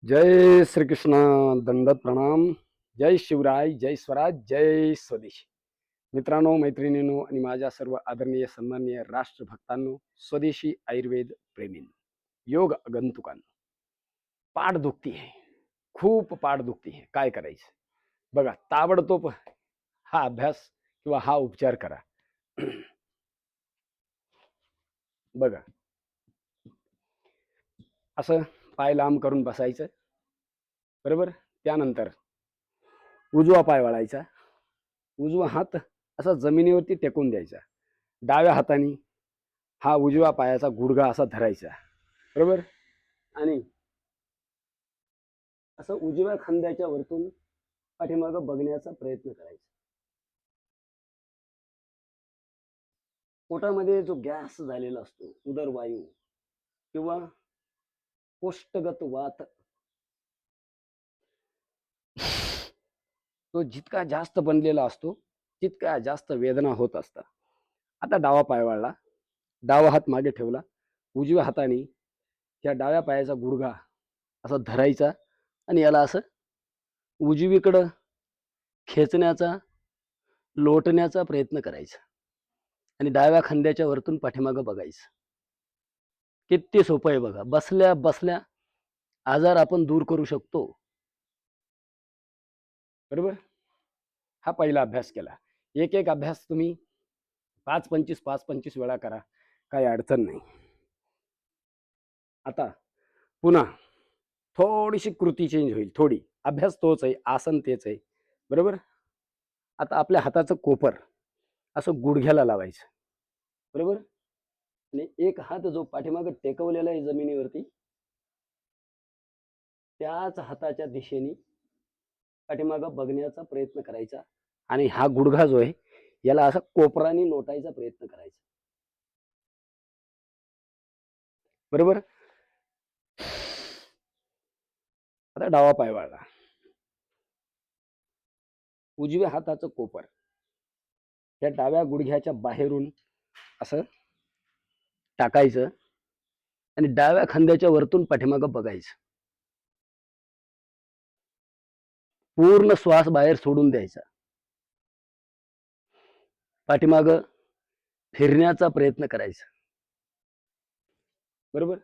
जय श्रीकृष्ण. दंडवत प्रणाम. जय शिवराय, जय स्वराज, जय स्वदेशी. मित्रांनो, मैत्रिणींनो आणि माझ्या सर्व आदरणीय सन्माननीय राष्ट्रभक्तांनो, स्वदेशी आयुर्वेद प्रेमींनो, योग आगंतुकांनो, पाठ दुखती आहे, खूप पाठ दुखती आहे. काय करायचं बघा, ताबडतोब हा अभ्यास किंवा हा उपचार करा. बघा, असं पाय लांब करून बसायचं. बरोबर. त्यानंतर उजवा पाय वळायचा, उजवा हात असा जमिनीवरती टेकून द्यायचा. डाव्या हाताने हा उजव्या पायाचा गुडघा असा धरायचा. बरोबर. आणि असं उजव्या खांद्याच्या वरतून पाठीमागं बघण्याचा प्रयत्न करायचा. पोटामध्ये जो गॅस झालेला असतो, उदरवायू किंवा कोष्ठगत वात, तो जितका जास्त बनलेला असतो तितका जास्त वेदना होत असतात. आता डावा पाय वाळला, डावा हात मागे ठेवला, उजव्या हाताने त्या डाव्या पायाचा गुडघा असा धरायचा आणि याला असं उजवीकडं खेचण्याचा, लोटण्याचा प्रयत्न करायचा आणि डाव्या खांद्याच्या वरतून पाठीमागं बघायचं. किती सोपं आहे बघा. बसल्या बसल्या आजार आपण दूर करू शकतो. बरोबर. हा पहिला अभ्यास केला. एक एक अभ्यास तुम्ही 5-25 वेळा करा, काही अडचण नाही. आता पुन्हा थोडीशी कृती चेंज होईल. थोडी अभ्यास तोच आहे, आसन तेच आहे. बरोबर. आता आपल्या हाताचं कोपर असं गुडघ्याला लावायचं. बरोबर. आणि एक हात जो पाठीमागे टेकवलेला आहे जमिनीवरती, त्याच हाताच्या दिशेने पाठीमागं बघण्याचा प्रयत्न करायचा आणि हा गुडघा जो आहे याला असा कोपराने लोटायचा प्रयत्न करायचा. बरोबर. आता डावा पाय वाळला, उजव्या हाताचं कोपर त्या डाव्या गुडघ्याच्या बाहेरून असं टाकायचं आणि डाव्या खांद्याच्या वरतून पाठीमागं बघायचं. पूर्ण श्वास बाहेर सोडून द्यायचा. पाठीमागं फिरण्याचा प्रयत्न करायचा. बरोबर.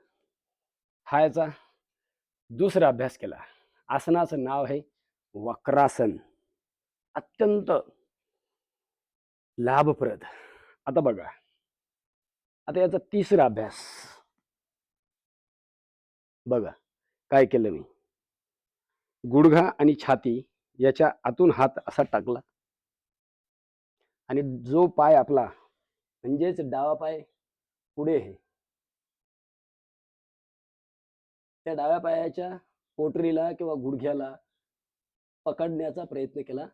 हा याचा दुसरा अभ्यास केला. आसनाचं नाव आहे वक्रासन. अत्यंत लाभप्रद. आता बघा, आता याचा तिसरा अभ्यास बघा. काय केलं मी, गुडघा आणि छाती याच्या आतून हात असा टाकला आणि जो पाय आपला म्हणजेच डावा पाय पुढे आहे, त्या डाव्या पायाच्या पोटरीला किंवा गुडघ्याला पकडण्याचा प्रयत्न केला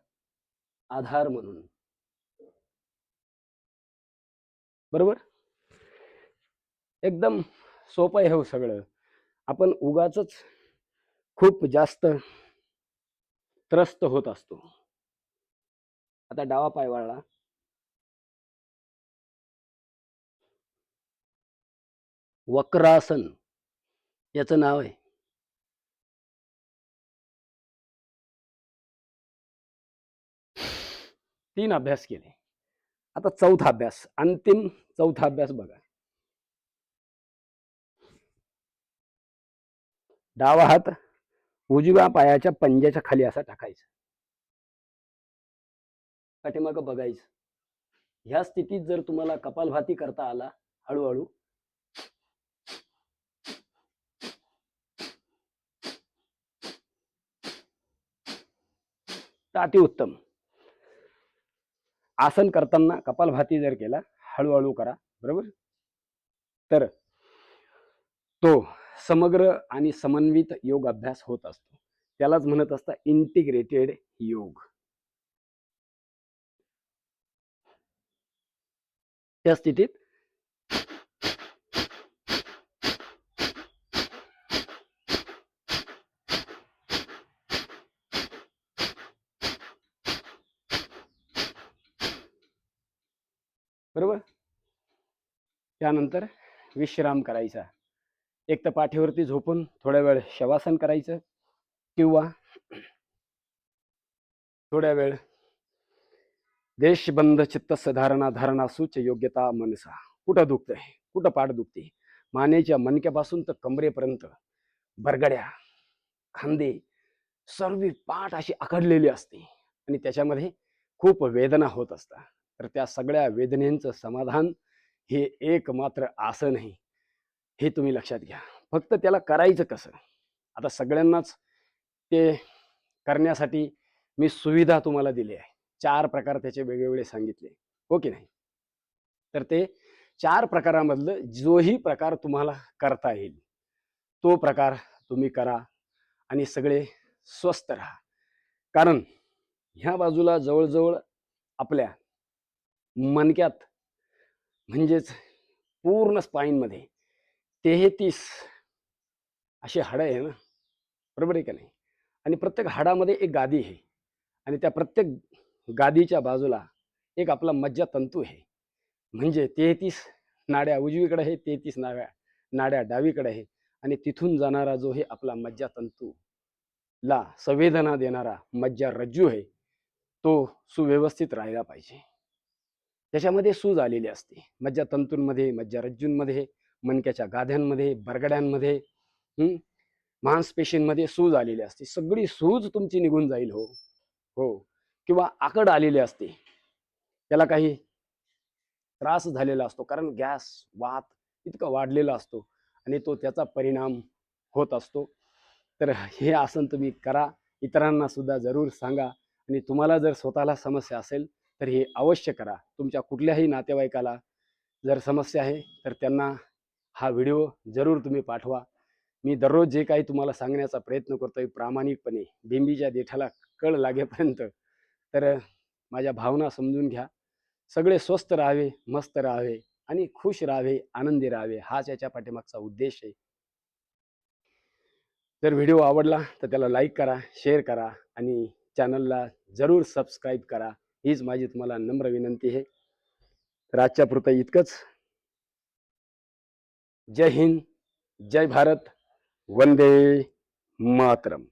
आधार म्हणून. बरोबर. एकदम सोपं आहे हो सगळं. आपण उगाच खूप जास्त त्रस्त होत असतो. आता डावा पाय वाळला, वक्रासन याचं नाव आहे. 3 अभ्यास केले. आता चौथा अभ्यास, अंतिम चौथा अभ्यास बघा. डावा हात उजव्या पायाच्या पंजाच्या खाली असा टाकायचा, पाठीमागं बघायचं. ह्या स्थितीत जर तुम्हाला कपालभाती करता आला हळूहळू, तर अतिउत्तम. आसन करताना कपालभाती जर केला, हळूहळू करा. बरोबर. तर तो समग्र आणि समन्वित योग अभ्यास होत असतो. त्यालाच म्हणत असतात इंटिग्रेटेड योग. त्या स्थितीत बरोबर. त्यानंतर विश्राम करायचा. एक तर पाठीवरती झोपून थोड्या वेळ शवासन करायचं किंवा थोड्या वेळ देशबंध चित्त धारणा धारणा सूच योग्यता मनसा. कुठं दुखतंय, कुठं पाठ दुखते, मानेच्या मणक्यापासून तर कमरेपर्यंत बरगड्या, खांदे, सर्व पाठ अशी आखडलेली असते आणि त्याच्यामध्ये खूप वेदना होत असतात. तर त्या सगळ्या वेदनेचं समाधान हे एक मात्र आसन आहे. हे तुम्ही लक्षात घ्या. फक्त त्याला करायचं कसं? आता सगळ्यांनाच ते करण्यासाठी मी सुविधा तुम्हाला दिली आहे. 4 प्रकार त्याचे वेगवेगळे सांगितले. हो की नाही? तर ते 4 प्रकारामधलं जोही प्रकार तुम्हाला करता येईल, तो प्रकार तुम्ही करा आणि सगळे स्वस्थ राहा. कारण ह्या बाजूला जवळ आपल्या मणक्यात म्हणजेच पूर्ण स्पाईनमध्ये 33 अशी हाडं आहे ना, बरोबर आहे का नाही? आणि प्रत्येक हाडामध्ये एक गादी आहे आणि त्या प्रत्येक गादीच्या बाजूला एक आपला मज्जातंतू आहे. म्हणजे 33 नाड्या उजवीकडे आहे, 33 नाड्या डावीकडे आहे आणि तिथून जाणारा जो हे आपला मज्जातंतूला संवेदना देणारा मज्जारज्जू आहे, तो सुव्यवस्थित राहिला पाहिजे. त्याच्यामध्ये सूज आलेली असते. मज्जातंतूंमध्ये, मज्जारज्जूंमध्ये, मणक्याच्या गाद्यांमध्ये, बरगड्यांमध्ये, हं, मांसपेशींमध्ये सूज आलेली असते. सगळी सूज तुमची निघून जाईल हो. हो. किंवा आकड आलेली असते. त्याला काही त्रास झालेला असतो. कारण गॅस, वात इतका वाढलेला असतो आणि तो त्याचा परिणाम होत असतो. तर हे आसन तुम्ही करा. इतरांना सुद्धा जरूर सांगा आणि तुम्हाला जर स्वतःला समस्या असेल, तर हे अवश्य करा. तुमच्या कुठल्याही नातेवाईकाला जर समस्या आहे, तर त्यांना हा व्हिडिओ जरूर तुम्ही पाठवा. मी दररोज जे काही तुम्हाला सांगण्याचा प्रयत्न करतोय प्रामाणिकपणे, बिंबीच्या देठाला कळ लागेपर्यंत, तर माझ्या भावना समजून घ्या. सगळे स्वस्थ राहावे, मस्त राहावे आणि खुश राहावे, आनंदी राहावे, हाच याच्या पाठीमागचा उद्देश आहे. जर व्हिडिओ आवडला तर त्याला लाईक करा, शेअर करा आणि चॅनलला जरूर सबस्क्राईब करा. हीच माझी तुम्हाला नम्र विनंती आहे. तर आजच्या पुरतं इतकंच. जय हिंद, जय भारत, वंदे मातरम.